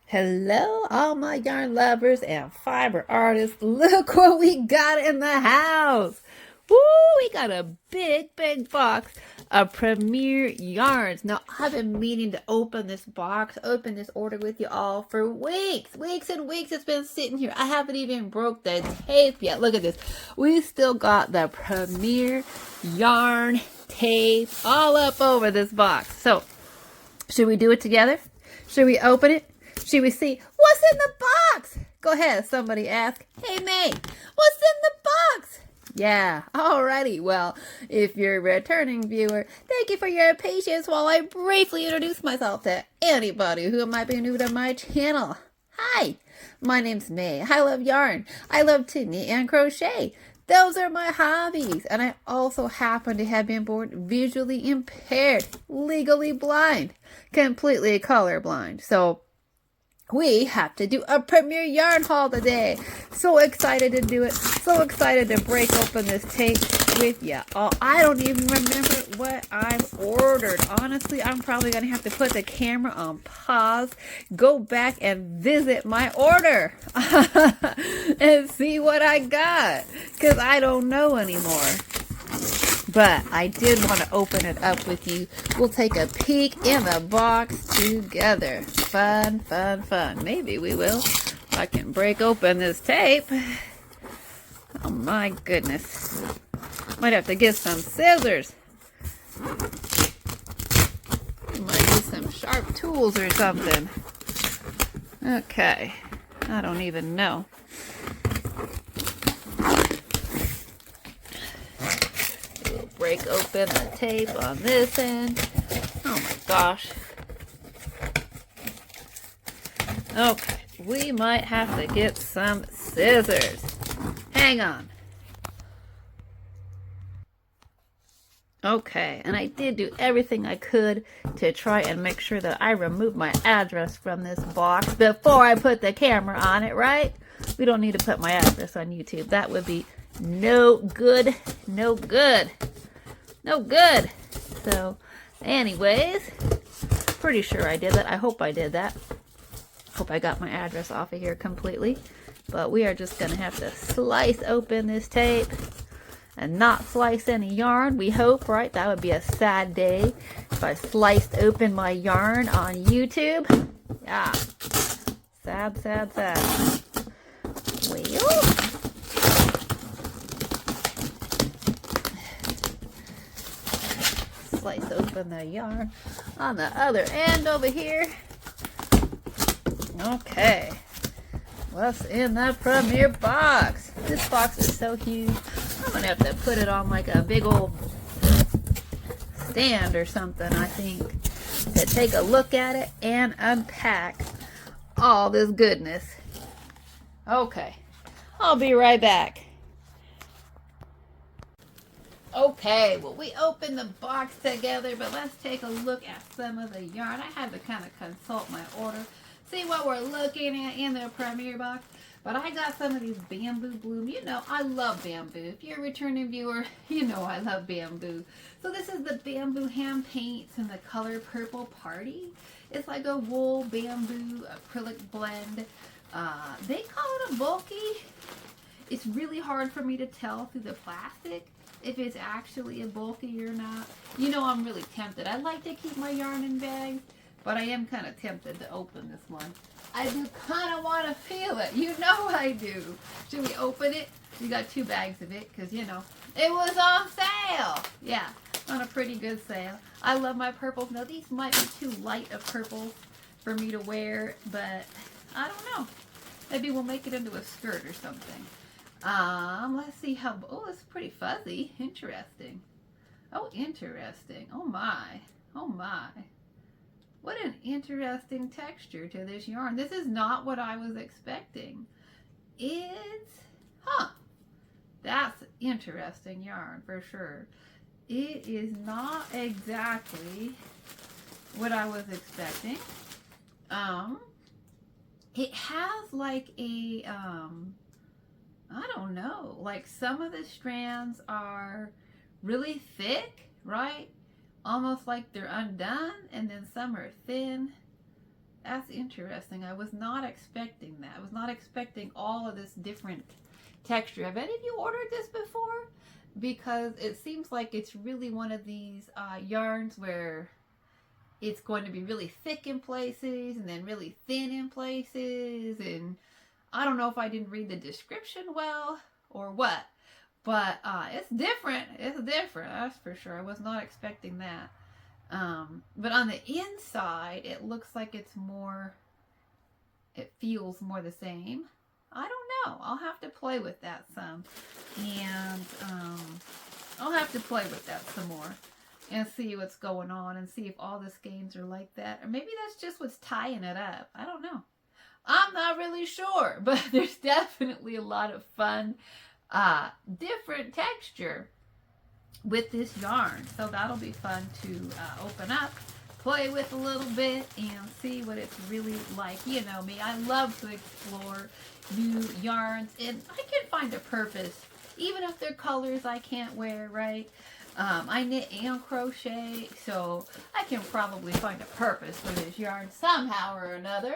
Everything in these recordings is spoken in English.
Hello, all my yarn lovers and fiber artists. Look what we got in the house. Woo, we got a big box of Premier yarns. Now, I've been meaning to open this box, open this order with you all for weeks and weeks. It's been sitting here. I haven't even broke the tape yet. Look at this. We still got the Premier yarn tape all up over this box. So, should we do it together? Should we open it? Should we see what's in the box? Go ahead, somebody ask. Hey, May, what's in the box? Yeah, alrighty. Well, if you're a returning viewer, thank you for your patience while I briefly introduce myself to anybody who might be new to my channel. Hi, my name's May. I love yarn. I love to knit and crochet. Those are my hobbies, and I also happen to have been born visually impaired, legally blind, completely colorblind. So we have to do a Premier yarn haul today. So excited to do it. So excited to break open this tape with you. Oh, I don't even remember what I've ordered. Honestly, I'm probably going to have to put the camera on pause, go back and visit my order and see what I got, because I don't know anymore. But I did want to open it up with you. We'll take a peek in the box together. Fun. Maybe we will. If I can break open this tape. Oh my goodness. Might have to get some scissors. Might use some sharp tools or something. Okay. I don't even know. Break open the tape on this end. Oh my gosh. Okay, we might have to get some scissors. Hang on. Okay, and I did do everything I could to try and make sure that I remove my address from this box before I put the camera on it, right? We don't need to put my address on YouTube. That would be no good. So, anyways, pretty sure I did that. I hope I did that. Hope I got my address off of here completely. But we are just going to have to slice open this tape and not slice any yarn, we hope, right? That would be a sad day if I sliced open my yarn on YouTube. Yeah. Sad. Well, slice open the yarn on the other end over here. Okay, what's in that Premier box? This box is so huge. I'm gonna have to put it on like a big old stand or something, I think, to take a look at it and unpack all this goodness. Okay, I'll be right back. Okay, well, we opened the box together, but let's take a look at some of the yarn. I had to kind of consult my order, see what we're looking at in the Premier box. But I got some of these bamboo bloom. You know, I love bamboo. If you're a returning viewer, you know I love bamboo. So this is the bamboo hand paints in the color Purple Party. It's like a wool bamboo acrylic blend. They call it a bulky. It's really hard for me to tell through the plastic if it's actually a bulky or not. You know, I'm really tempted. I like to keep my yarn in bags, but I am kind of tempted to open this one. I do kind of want to feel it. You know I do. Should we open it? We got 2 bags of it because, you know, it was on sale. Yeah, on a pretty good sale. I love my purples. Now, these might be too light of purples for me to wear, but I don't know. Maybe we'll make it into a skirt or something. Let's see how, oh, it's pretty fuzzy. Interesting. Oh, interesting. Oh my. What an interesting texture to this yarn. This is not what I was expecting. That's interesting yarn for sure. It is not exactly what I was expecting. It has like a, I don't know, like some of the strands are really thick, right? Almost like they're undone, and then some are thin. That's interesting. I was not expecting that. I was not expecting all of this different texture. Have any of you ordered this before? Because it seems like it's really one of these yarns where it's going to be really thick in places and then really thin in places. And I don't know if I didn't read the description well or what. But it's different. It's different, that's for sure. I was not expecting that. But on the inside, it looks like it's more, it feels more the same. I don't know. I'll have to play with that some. And I'll have to play with that some more and see what's going on and see if all the skeins are like that. Or maybe that's just what's tying it up. I don't know. I'm not really sure. But there's definitely a lot of fun, different texture with this yarn. So that'll be fun to open up, play with a little bit, and see what it's really like. You know me, I love to explore new yarns, and I can find a purpose, even if they're colors I can't wear, right? I knit and crochet, so I can probably find a purpose for this yarn somehow or another.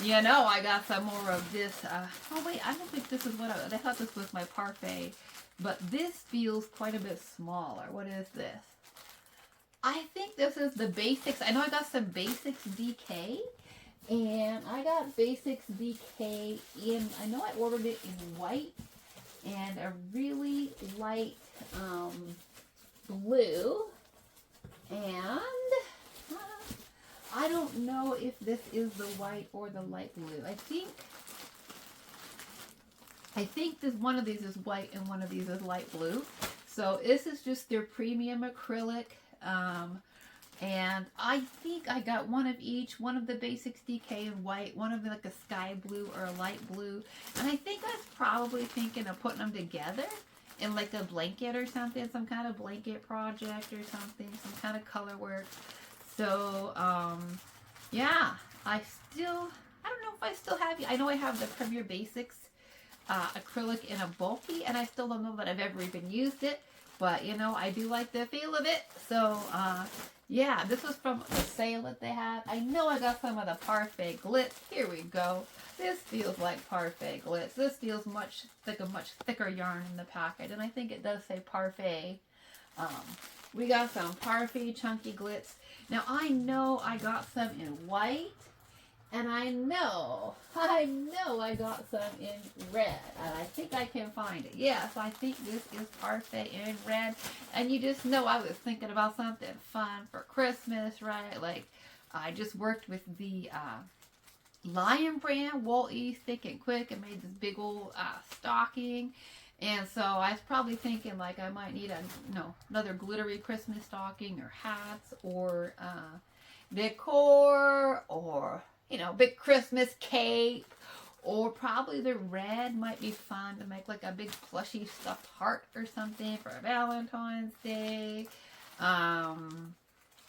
You know, I got some more of this. Oh wait, I don't think this is what I thought this was my parfait. But this feels quite a bit smaller. What is this? I think this is the Basics. I know I got some Basics DK. And I got Basics DK in, I know I ordered it in white. And a really light blue. And I don't know if this is the white or the light blue. I think this one of these is white and one of these is light blue. So this is just their premium acrylic. And I think I got one of each, one of the Basics DK in white, one of like a sky blue or a light blue. And I think I was probably thinking of putting them together in like a blanket or something, some kind of blanket project or something, some kind of color work. So, yeah, I don't know if I still have, I know I have the Premier Basics acrylic in a bulky, and I still don't know that I've ever even used it, but you know, I do like the feel of it. So yeah, this was from a sale that they had. I know I got some of the Parfait glitz. Here we go. This feels like Parfait glitz. This feels much thicker yarn in the packet, and I think it does say Parfait. We got some Parfait chunky glitz. Now I know I got some in white. And I know I got some in red. And I think I can find it. Yes, I think this is Parfait in red. And you just know I was thinking about something fun for Christmas, right? Like, I just worked with the Lion brand, Wool Ease Thick and Quick, and made this big old stocking. And so I was probably thinking, like, I might need another glittery Christmas stocking, or hats, or decor, or you know, big Christmas cape, or probably the red might be fun to make like a big plushy stuffed heart or something for Valentine's Day. Or,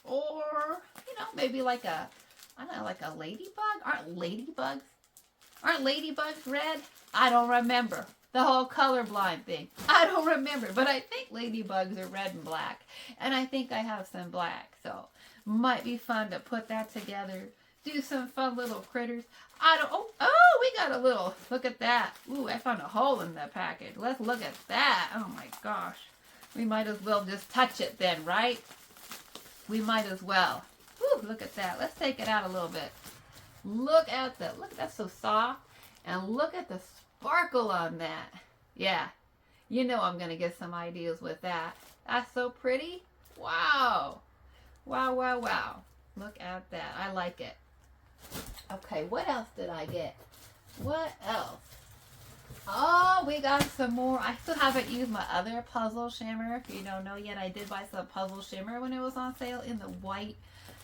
you know, maybe like a, I don't know, like a ladybug? Aren't ladybugs red? I don't remember. The whole colorblind thing. I don't remember, but I think ladybugs are red and black. And I think I have some black, so might be fun to put that together. Do some fun little critters. Oh, we got a little, look at that. Ooh, I found a hole in that package. Let's look at that. Oh my gosh. We might as well just touch it then, right? We might as well. Ooh, look at that. Let's take it out a little bit. Look at that's so soft. And look at the sparkle on that. Yeah. You know I'm going to get some ideas with that. That's so pretty. Wow. Wow, wow, wow. Look at that. I like it. Okay, what else did I get? What else? Oh, we got some more. I still haven't used my other puzzle shimmer. If you don't know yet, I did buy some puzzle shimmer when it was on sale in the white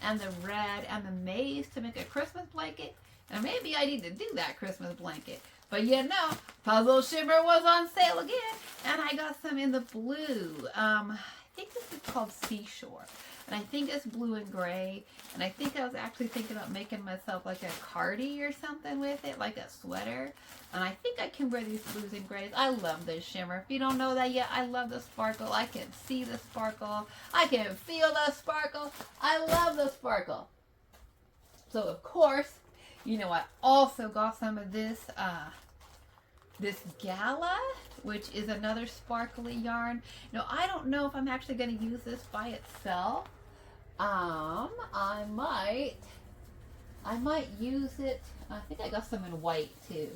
and the red and the maize to make a Christmas blanket. And maybe I need to do that Christmas blanket. But you know, puzzle shimmer was on sale again. And I got some in the blue. I think this is called Seashore. And I think it's blue and gray. And I think I was actually thinking about making myself like a cardi or something with it, like a sweater. And I think I can wear these blues and grays. I love this shimmer. If you don't know that yet, I love the sparkle. I can see the sparkle. I can feel the sparkle. I love the sparkle. So of course, you know, I also got some of this this gala, which is another sparkly yarn. You know, I don't know if I'm actually going to use this by itself. I might use it. I think I got some in white too.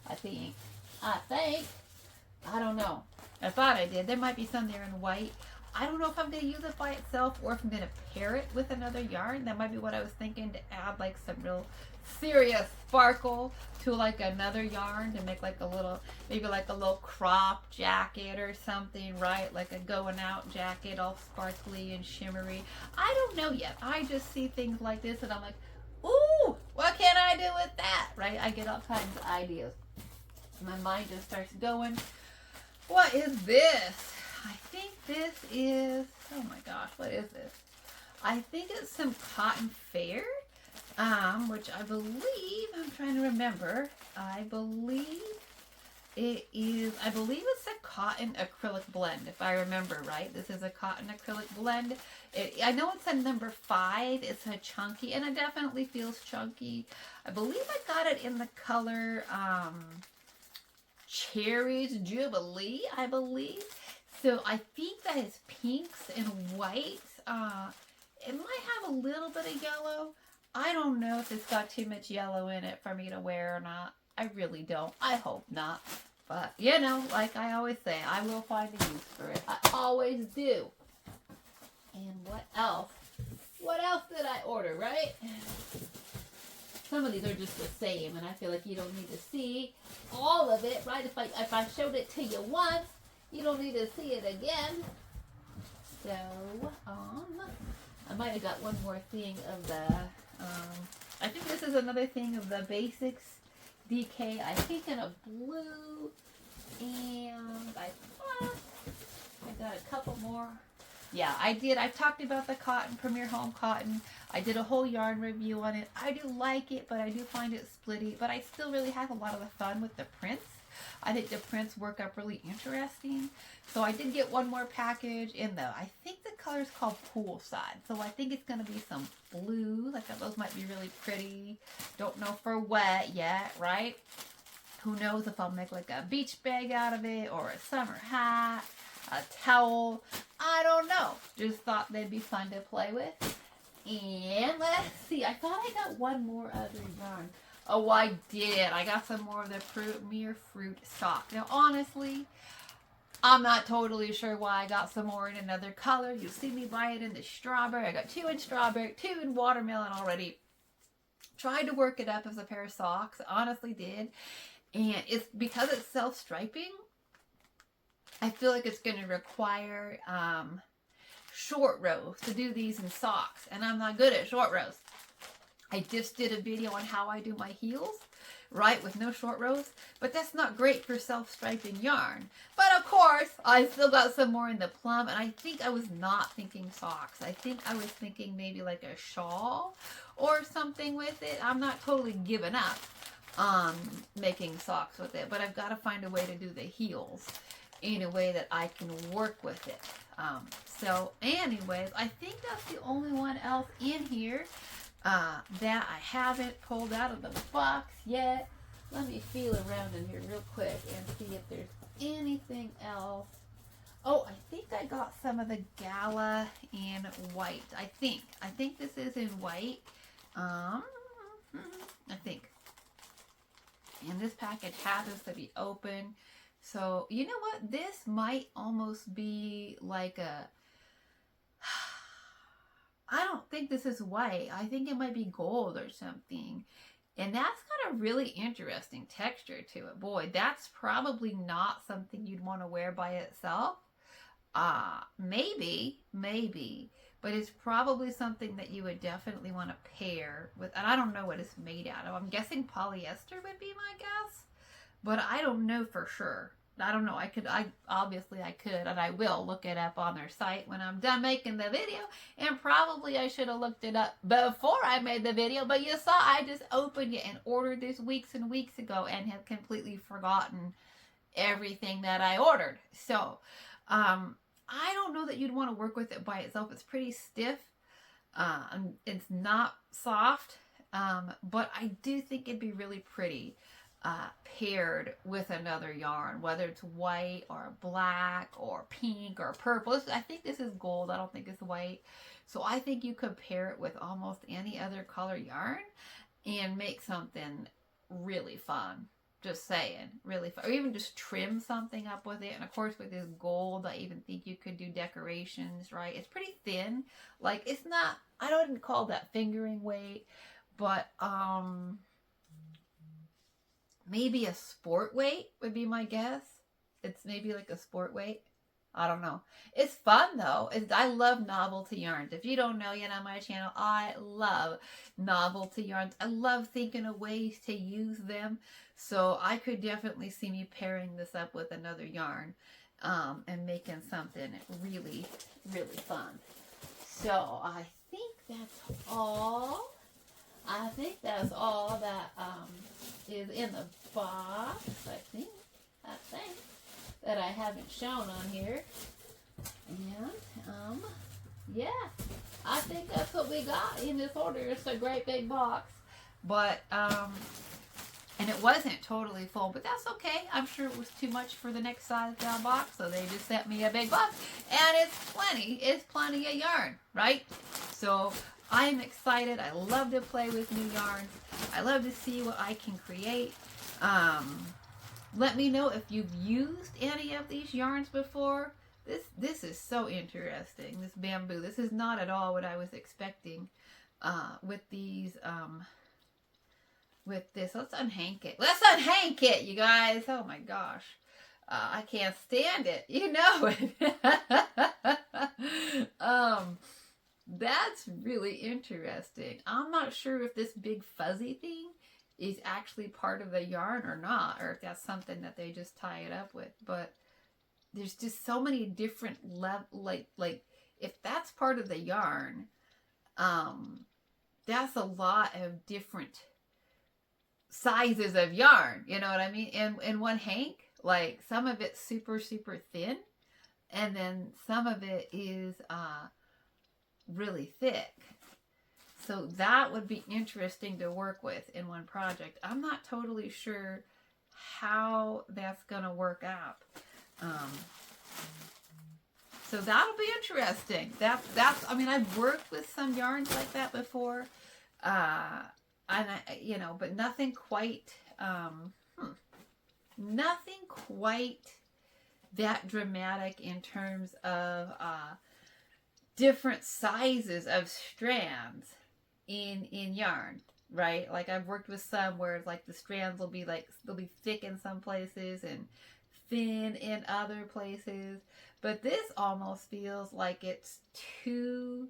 I think. I don't know. I thought I did. There might be some there in white. I don't know if I'm going to use it by itself or if I'm going to pair it with another yarn. That might be what I was thinking, to add like some real serious sparkle to like another yarn to make like a little, maybe like a little crop jacket or something, right? Like a going out jacket, all sparkly and shimmery. I don't know yet. I just see things like this and I'm like, ooh, what can I do with that, right? I get all kinds of ideas. My mind just starts going. What is this? I think this is, oh my gosh, what is this? I think it's some cotton fair, which I believe, I'm trying to remember, I believe it's a cotton acrylic blend, if I remember right. This is a cotton acrylic blend. I know it's a number 5. It's a chunky, and it definitely feels chunky. I believe I got it in the color Cherries Jubilee, I believe. So I think that is pinks and whites. It might have a little bit of yellow. I don't know if it's got too much yellow in it for me to wear or not. I really don't. I hope not. But, you know, like I always say, I will find a use for it. I always do. And what else? What else did I order, right? Some of these are just the same, and I feel like you don't need to see all of it, right? If I showed it to you once, you don't need to see it again. So, I might have got one more thing of the, I think this is another thing of the basics DK. I think in a blue, and I thought I got a couple more. Yeah, I did. I've talked about the cotton, Premier Home Cotton. I did a whole yarn review on it. I do like it, but I do find it splitty. But I still really have a lot of the fun with the prints. I think the prints work up really interesting. So I did get one more package in the, I think the color is called Poolside. So I think it's going to be some blue. Like those might be really pretty. Don't know for wet yet, right? Who knows if I'll make like a beach bag out of it or a summer hat, a towel. I don't know. Just thought they'd be fun to play with. And let's see. I thought I got one more other yarn. Oh, I did. I got some more of the Premier Fruit sock. Now, honestly, I'm not totally sure why I got some more in another color. You'll see me buy it in the strawberry. I got 2 in strawberry, 2 in watermelon already. Tried to work it up as a pair of socks. Honestly did. And it's because it's self-striping, I feel like it's going to require short rows to do these in socks. And I'm not good at short rows. I just did a video on how I do my heels, right, with no short rows. But that's not great for self-striping yarn. But of course, I still got some more in the plum. And I think I was not thinking socks. I think I was thinking maybe like a shawl or something with it. I'm not totally giving up on making socks with it. But I've got to find a way to do the heels in a way that I can work with it. So anyways, I think that's the only one else in here that I haven't pulled out of the box yet. Let me feel around in here real quick and see if there's anything else. Oh, I think I got some of the Gala in white. I think this is in white. I think. And this package happens to be open. So, you know what? This might almost be like a... I don't think this is white. I think it might be gold or something. And that's got a really interesting texture to it. Boy, that's probably not something you'd want to wear by itself. Maybe. But it's probably something that you would definitely want to pair with. And I don't know what it's made out of. I'm guessing polyester would be my guess. But I don't know for sure. I don't know. Obviously I could, and I will look it up on their site when I'm done making the video. And probably I should have looked it up before I made the video. But you saw I just opened it and ordered this weeks and weeks ago and have completely forgotten everything that I ordered. So, I don't know that you'd want to work with it by itself. It's pretty stiff. It's not soft. But I do think it'd be really pretty paired with another yarn, whether it's white or black or pink or purple. I think this is gold. I don't think it's white. So I think you could pair it with almost any other color yarn and make something really fun. Just saying, really fun. Or even just trim something up with it. And of course, with this gold, I even think you could do decorations, right? It's pretty thin. Like, it's not, I don't call that fingering weight, but maybe a sport weight would be my guess. It's maybe like a sport weight. I don't know. It's fun though. I love novelty yarns. If you don't know yet on my channel, I love novelty yarns. I love thinking of ways to use them. So I could definitely see me pairing this up with another yarn and making something really, really fun. So I think that's all. I think that's all that is in the box. I think that I haven't shown on here. And yeah, I think that's what we got in this order. It's a great big box, but and it wasn't totally full, but that's okay. I'm sure it was too much for the next size down box, so they just sent me a big box, and it's plenty of yarn, right? So I'm excited. I love to play with new yarns. I love to see what I can create. Let me know if you've used any of these yarns before. This is so interesting, this bamboo. This is not at all what I was expecting with these, with this. Let's unhank it. Let's unhank it, you guys. Oh my gosh. I can't stand it. You know it. That's really interesting. I'm not sure if this big fuzzy thing is actually part of the yarn or not, or if that's something that they just tie it up with. But there's just so many different like if that's part of the yarn, that's a lot of different sizes of yarn, you know what I mean? In one hank, like some of it's super thin, and then some of it is really thick. So that would be interesting to work with in one project. I'm not totally sure how that's gonna work out. So that'll be interesting. That's I mean, I've worked with some yarns like that before, and but nothing quite that dramatic in terms of different sizes of strands in yarn, right? Like I've worked with some where like the strands will be like, they'll be thick in some places and thin in other places, but this almost feels like it's two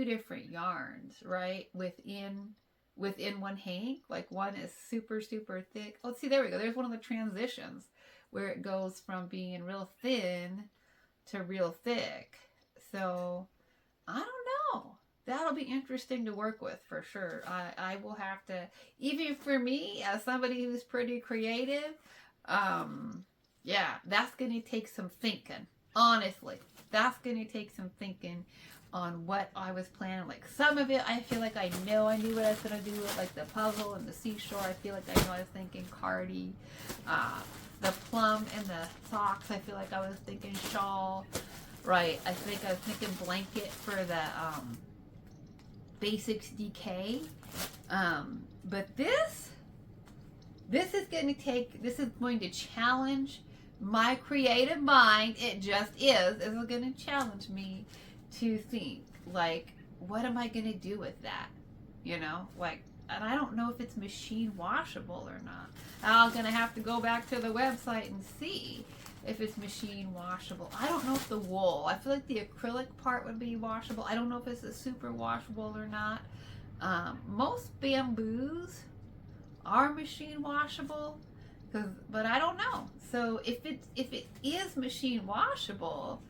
different yarns, right? Within one hank. Like one is super thick. Let's see, there we go. There's one of the transitions where it goes from being real thin to real thick. So I don't know. That'll be interesting to work with for sure. I will have to, even for me as somebody who's pretty creative, yeah, that's going to take some thinking. Honestly, that's going to take some thinking on what I was planning. Like some of it, I feel like I knew what I was going to do with, like the puzzle and the seashore. I feel like I know I was thinking cardi. The plum and the socks, I feel like I was thinking shawl. Right, I think I was thinking blanket for the basics DK. But this is going to challenge my creative mind. It just is. It's going to challenge me to think, like, what am I going to do with that? You know, like, and I don't know if it's machine washable or not. I'm going to have to go back to the website and see if it's machine washable. I don't know if the wool, I feel like the acrylic part would be washable. I don't know if it's a super washable or not. Most bamboos are machine washable, but I don't know. So if it is machine washable,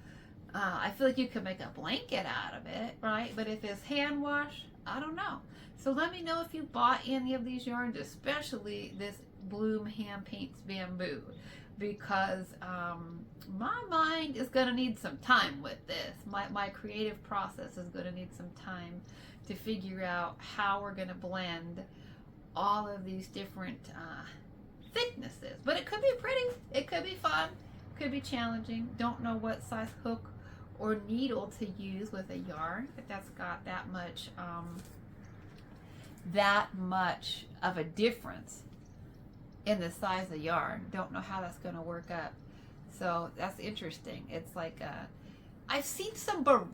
I feel like you could make a blanket out of it, right? But if it's hand wash, I don't know. So let me know if you bought any of these yarns, especially this Bloom Hand Paints Bamboo, because my mind is going to need some time with this. My creative process is going to need some time to figure out how we're going to blend all of these different thicknesses. But it could be pretty, it could be fun, could be challenging. Don't know what size hook or needle to use with a yarn if that's got that much of a difference in the size of yarn. Don't know how that's going to work up. So that's interesting. It's like I've seen some Noro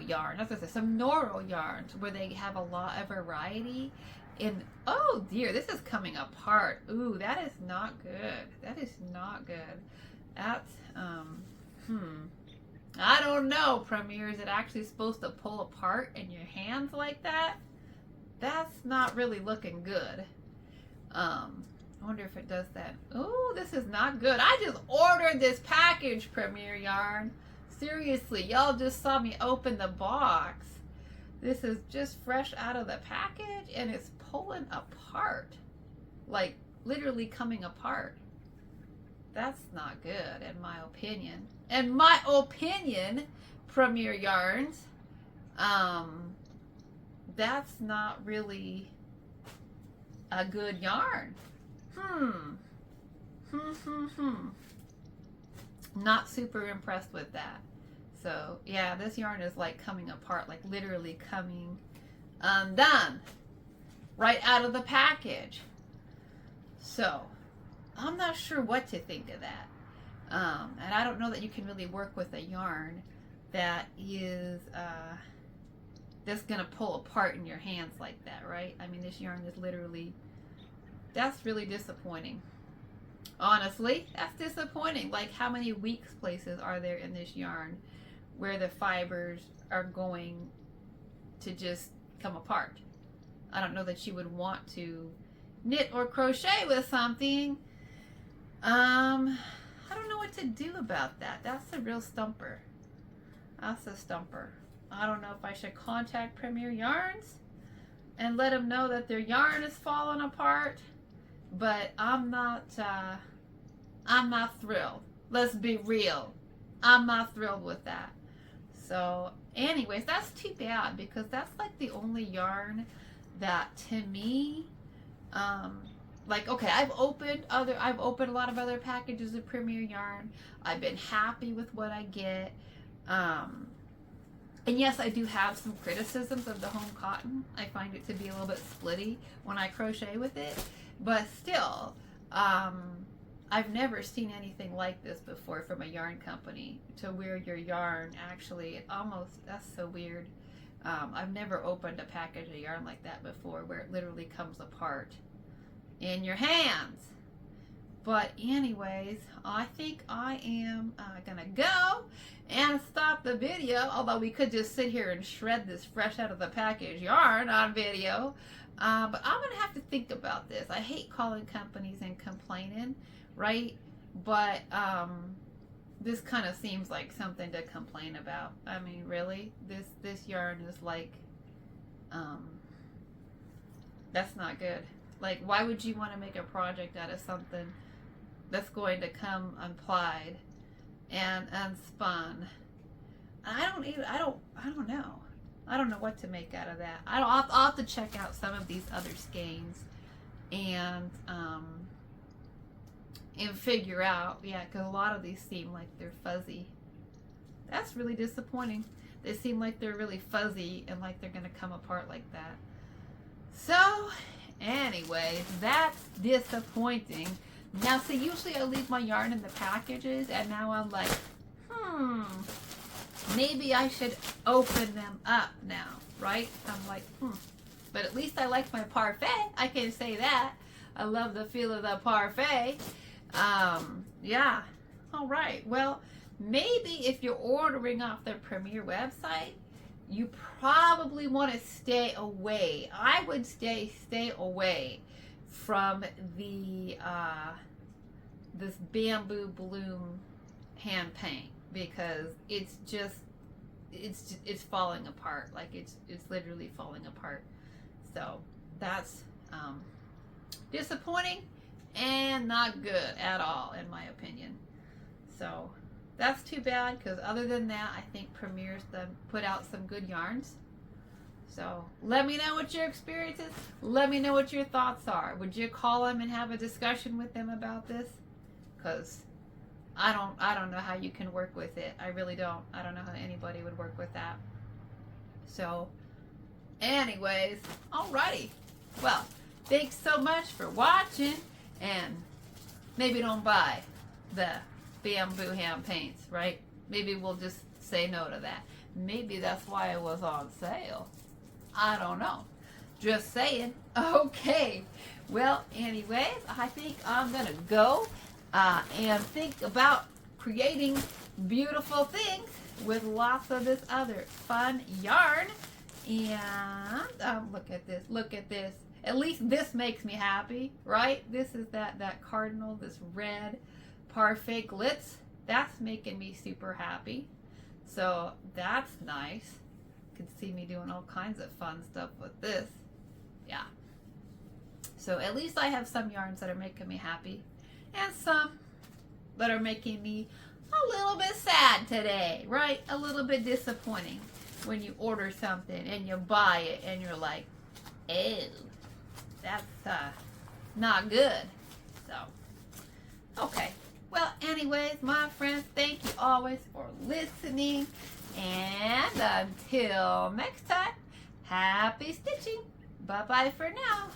yarn. That's what I say, some Noro yarns where they have a lot of variety. In oh dear, this is coming apart. Ooh, that is not good. That is not good. That's I don't know, Premier. Is it actually supposed to pull apart in your hands like that? That's not really looking good. I wonder if it does that. Oh, this is not good. I just ordered this package, Premier Yarn. Seriously, y'all just saw me open the box. This is just fresh out of the package and it's pulling apart. Like literally coming apart. That's not good in my opinion. In my opinion, Premier Yarns, that's not really a good yarn. Not super impressed with that. So yeah, this yarn is like coming apart, like literally coming undone right out of the package. So I'm not sure what to think of that. And I don't know that you can really work with a yarn that is that's gonna pull apart in your hands like that, right? I mean, this yarn is literally, that's really disappointing. Honestly, that's disappointing. Like, how many weak places are there in this yarn where the fibers are going to just come apart? I don't know that you would want to knit or crochet with something. I don't know what to do about that. That's a real stumper. That's a stumper. I don't know if I should contact Premier Yarns and let them know that their yarn is falling apart, but I'm not thrilled. Let's be real. I'm not thrilled with that. So anyways, that's too bad because that's like the only yarn that to me, like, okay, I've opened a lot of other packages of Premier Yarn. I've been happy with what I get. And yes, I do have some criticisms of the home cotton. I find it to be a little bit splitty when I crochet with it. But still, I've never seen anything like this before from a yarn company, to where your yarn actually almost, that's so weird. I've never opened a package of yarn like that before, where it literally comes apart in your hands. But anyways, I think I am gonna go and stop the video, although we could just sit here and shred this fresh out of the package yarn on video. But I'm gonna have to think about this. I hate calling companies and complaining, right? But this kind of seems like something to complain about. I mean, really, this yarn is like, that's not good. Like, why would you want to make a project out of something that's going to come unplied and unspun? I don't know. I don't know what to make out of that. I'll have to check out some of these other skeins and figure out, yeah, because a lot of these seem like they're fuzzy. That's really disappointing. They seem like they're really fuzzy and like they're going to come apart like that. So anyways, that's disappointing. Now, see, usually I leave my yarn in the packages, and now I'm like, maybe I should open them up now, right? I'm like, but at least I like my parfait. I can say that. I love the feel of the parfait. Yeah. All right. Well, maybe if you're ordering off the Premier website, you probably want to stay away. I would stay away from the this bamboo bloom hand paint, because it's falling apart. Like it's literally falling apart. So that's disappointing and not good at all, in my opinion. So that's too bad, because other than that, I think Premier's put out some good yarns. So let me know what your experience is. Let me know what your thoughts are. Would you call them and have a discussion with them about this? Because I don't know how you can work with it. I really don't. I don't know how anybody would work with that. So anyways, alrighty. Well, thanks so much for watching, and maybe don't buy the bamboo hand paints, right? Maybe we'll just say no to that. Maybe that's why it was on sale. I don't know. Just saying. Okay. Well, anyways, I think I'm going to go and think about creating beautiful things with lots of this other fun yarn. And look at this. Look at this. At least this makes me happy, right? This is that cardinal, this red parfait glitz. That's making me super happy. So that's nice. You can see me doing all kinds of fun stuff with this. Yeah. So at least I have some yarns that are making me happy, and some that are making me a little bit sad today, right? A little bit disappointing when you order something and you buy it and you're like, oh, that's not good. So, okay. Well, anyways, my friends, thank you always for listening. And until next time, happy stitching. Bye-bye for now.